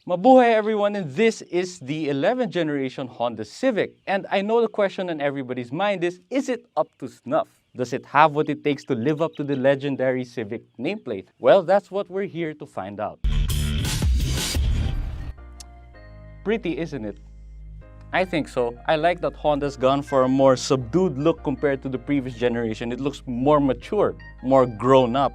Mabuhay everyone, and this is the 11th generation Honda Civic. And I know the question on everybody's mind is it up to snuff? Does it have what it takes to live up to the legendary Civic nameplate? Well, that's what we're here to find out. Pretty, isn't it? I think so. I like that Honda's gone for a more subdued look compared to the previous generation. It looks more mature, more grown up.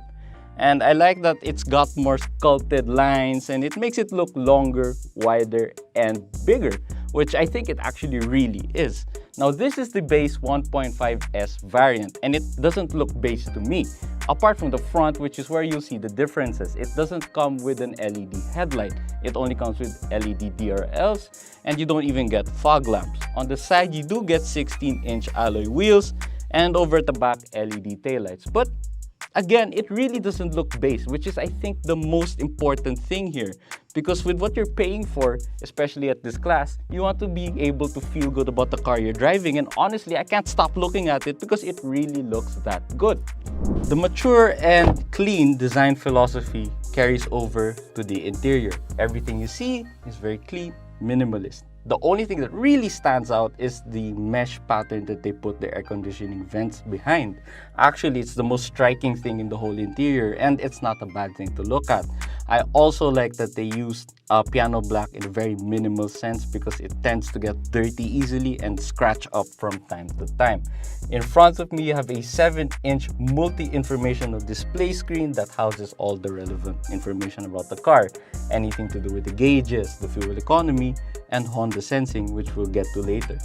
And I like that it's got more sculpted lines and it makes it look longer, wider, and bigger, which I think it actually really is. Now this is the base 1.5S variant and it doesn't look base to me. Apart from the front, which is where you'll see the differences, it doesn't come with an LED headlight. It only comes with LED DRLs and you don't even get fog lamps. On the side, you do get 16-inch alloy wheels and over at the back, LED taillights. But again, it really doesn't look base, which is I think the most important thing here. Because with what you're paying for, especially at this class, you want to be able to feel good about the car you're driving. And honestly, I can't stop looking at it because it really looks that good. The mature and clean design philosophy carries over to the interior. Everything you see is very clean, minimalist. The only thing that really stands out is the mesh pattern that they put the air conditioning vents behind. Actually, it's the most striking thing in the whole interior and it's not a bad thing to look at. I also like that they used piano black in a very minimal sense because it tends to get dirty easily and scratch up from time to time. In front of me, you have a 7-inch multi-informational display screen that houses all the relevant information about the car. Anything to do with the gauges, the fuel economy, and Honda sensing, which we'll get to later.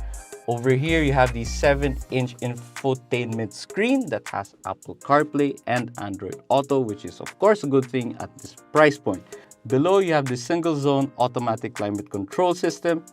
Over here, you have the 7-inch infotainment screen that has Apple CarPlay and Android Auto, which is of course a good thing at this price point. Below, you have the single-zone automatic climate control system.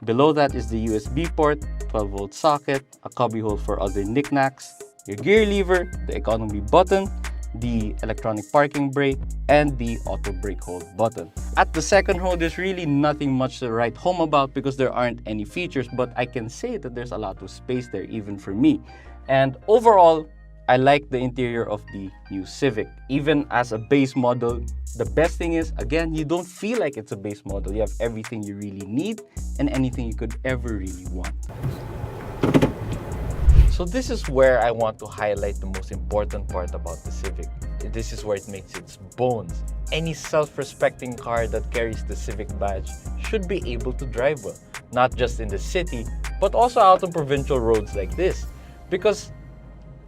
Below that is the USB port, 12-volt socket, a cubbyhole for other knickknacks, your gear lever, the economy button, the electronic parking brake, and the auto brake hold button. At the second row, there's really nothing much to write home about because there aren't any features, but I can say that there's a lot of space there even for me. And overall, I like the interior of the new Civic. Even as a base model, the best thing is, again, you don't feel like it's a base model. You have everything you really need and anything you could ever really want. So this is where I want to highlight the most important part about the Civic. This is where it makes its bones. Any self-respecting car that carries the Civic badge should be able to drive well, not just in the city, but also out on provincial roads like this. Because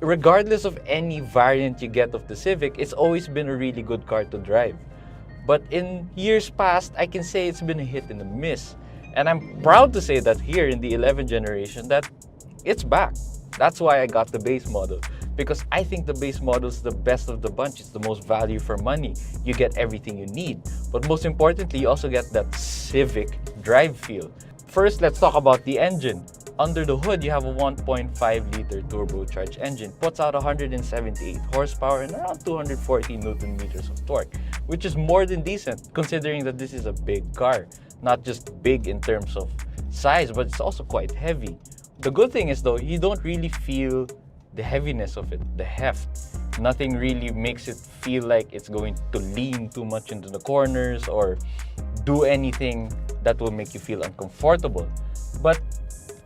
regardless of any variant you get of the Civic, it's always been a really good car to drive. But in years past, I can say it's been a hit and a miss. And I'm proud to say that here in the 11th generation that it's back. That's why I got the base model, because I think the base model is the best of the bunch. It's the most value for money. You get everything you need. But most importantly, you also get that Civic drive feel. First, let's talk about the engine. Under the hood, you have a 1.5-liter turbocharged engine. Puts out 178 horsepower and around 240 Newton meters of torque, which is more than decent considering that this is a big car. Not just big in terms of size, but it's also quite heavy. The good thing is though, you don't really feel the heaviness of it, the heft. Nothing really makes it feel like it's going to lean too much into the corners or do anything that will make you feel uncomfortable. But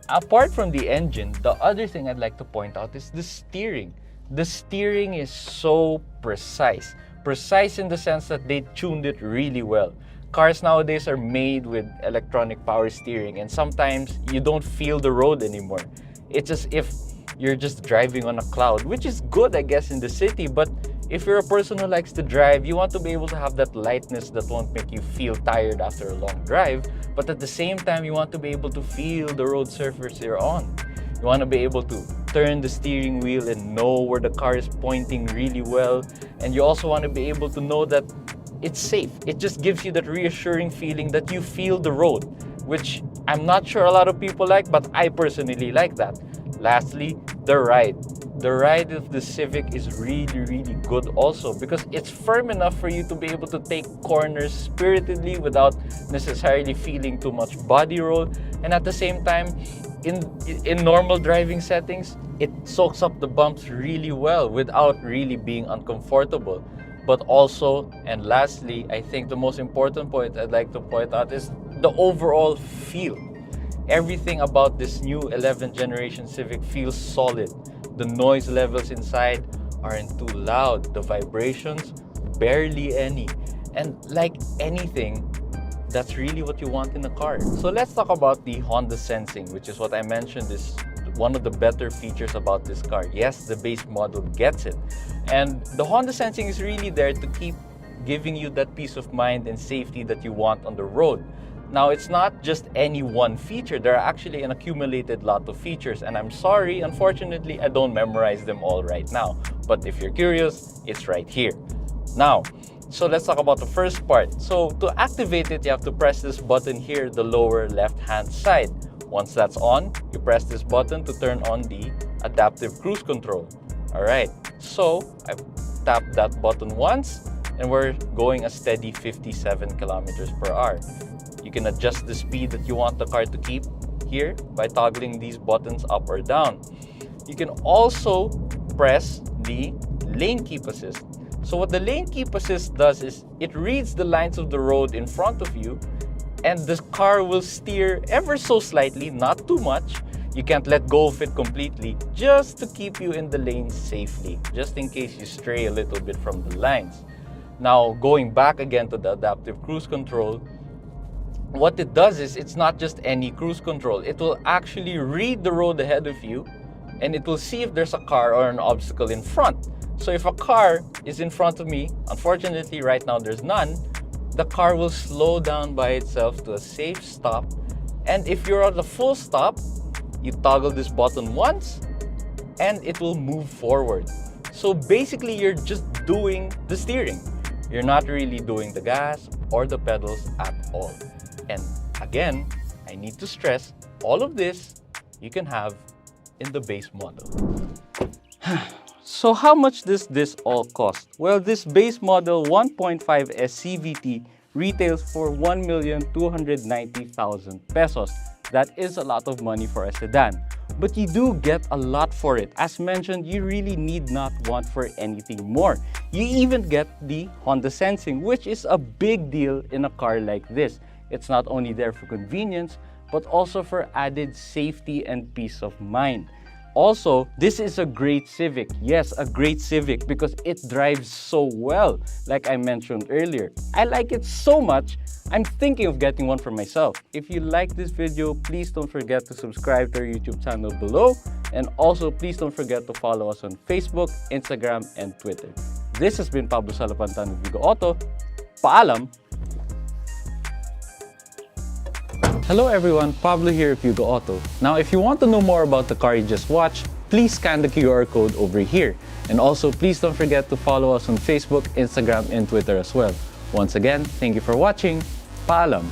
apart from the engine, the other thing I'd like to point out is the steering. The steering is so precise. Precise in the sense that they tuned it really well. Cars nowadays are made with electronic power steering and sometimes you don't feel the road anymore. It's as if you're just driving on a cloud, which is good, I guess, in the city. But if you're a person who likes to drive, you want to be able to have that lightness that won't make you feel tired after a long drive. But at the same time, you want to be able to feel the road surface you're on. You want to be able to turn the steering wheel and know where the car is pointing really well. And you also want to be able to know that it's safe. It just gives you that reassuring feeling that you feel the road, which I'm not sure a lot of people like, but I personally like that. Lastly, the ride. The ride of the Civic is really good also because it's firm enough for you to be able to take corners spiritedly without necessarily feeling too much body roll. And at the same time, in normal driving settings, it soaks up the bumps really well without really being uncomfortable. but also, and lastly, I think the most important point I'd like to point out is the overall feel. Everything about this new 11th generation Civic feels solid. The noise levels inside aren't too loud. The vibrations, barely any. And like anything, that's really what you want in a car. So let's talk about the Honda Sensing, which is what I mentioned is one of the better features about this car. Yes, the base model gets it. And the Honda Sensing is really there to keep giving you that peace of mind and safety that you want on the road. Now, it's not just any one feature. There are actually an accumulated lot of features. And I'm sorry, unfortunately, I don't memorize them all right now. But if you're curious, it's right here. Now, so let's talk about the first part. So to activate it, you have to press this button here, the lower left-hand side. Once that's on, you press this button to turn on the adaptive cruise control. All right, so I've tapped that button once and we're going a steady 57 kilometers per hour. You can adjust the speed that you want the car to keep here by toggling these buttons up or down. You can also press the lane keep assist. So what the lane keep assist does is it reads the lines of the road in front of you and the car will steer ever so slightly, not too much. You can't let go of it completely, just to keep you in the lane safely, just in case you stray a little bit from the lines. Now, going back again to the adaptive cruise control, what it does is it's not just any cruise control. It will actually read the road ahead of you and it will see if there's a car or an obstacle in front. So if a car is in front of me, unfortunately right now there's none, the car will slow down by itself to a safe stop. And if you're at a full stop, you toggle this button once and it will move forward. So basically you're just doing the steering. You're not really doing the gas or the pedals at all. And again, I need to stress, all of this you can have in the base model. So how much does this all cost? Well, this base model 1.5 S CVT retails for 1,290,000 pesos. That is a lot of money for a sedan. But you do get a lot for it. As mentioned, you really need not want for anything more. You even get the Honda Sensing, which is a big deal in a car like this. It's not only there for convenience, but also for added safety and peace of mind. Also, this is a great Civic. Yes, a great Civic because it drives so well, like I mentioned earlier. I like it so much, I'm thinking of getting one for myself. If you like this video, please don't forget to subscribe to our YouTube channel below. And also, please don't forget to follow us on Facebook, Instagram, and Twitter. This has been Pablo Salapantan of Vigo Auto. Paalam! Hello everyone, Pablo here at Vigo Auto. Now if you want to know more about the car you just watched, please scan the QR code over here. And also please don't forget to follow us on Facebook, Instagram, and Twitter as well. Once again, thank you for watching. Paalam!